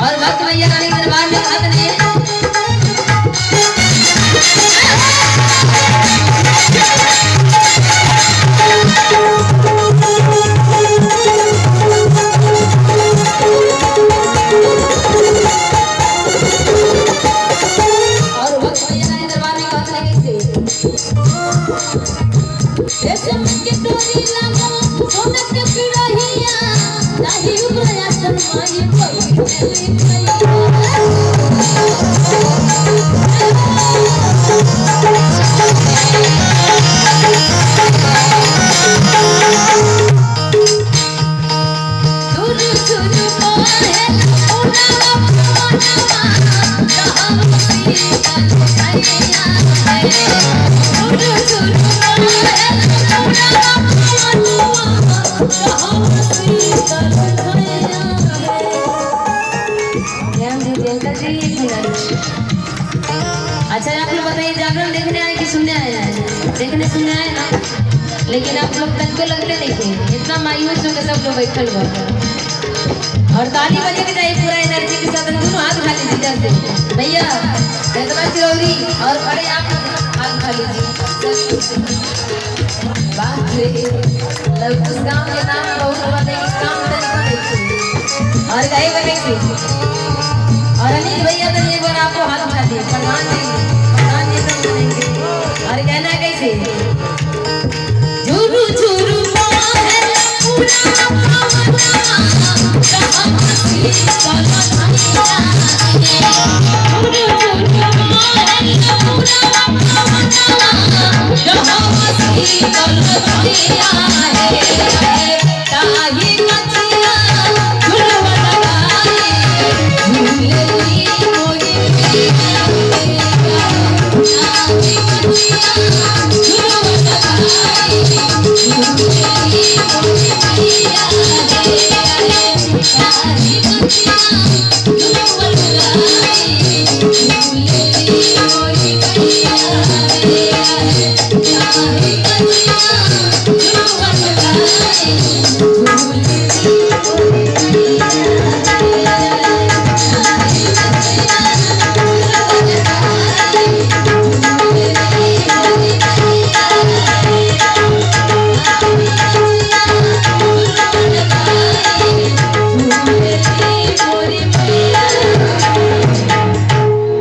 और भक्त भैया रानी दरबार में खत ने अच्छा आप लोग बताइए जागरण देखने आए कि सुनने आए हैं? देखने सुनने आए ना, लेकिन आप लोग तक को लगते देखिए इतना मायूस होकर सब लोग बैठल हुआ और ताली बजे के जाइए पूरा एनर्जी के साथ दोनों हाथ खा लीजिए इधर से भैया चिरौरी और बड़े आप हाथ खा लीजिए। बात रे उस गाँव के नाम बहुत बड़े काम और गाय बने और अनिल भैया तो एक बार आपको हाथ उठा दिए प्रधान जी सब बनेंगे और कहना कैसे झुरू झुरू माहे पूरा पवना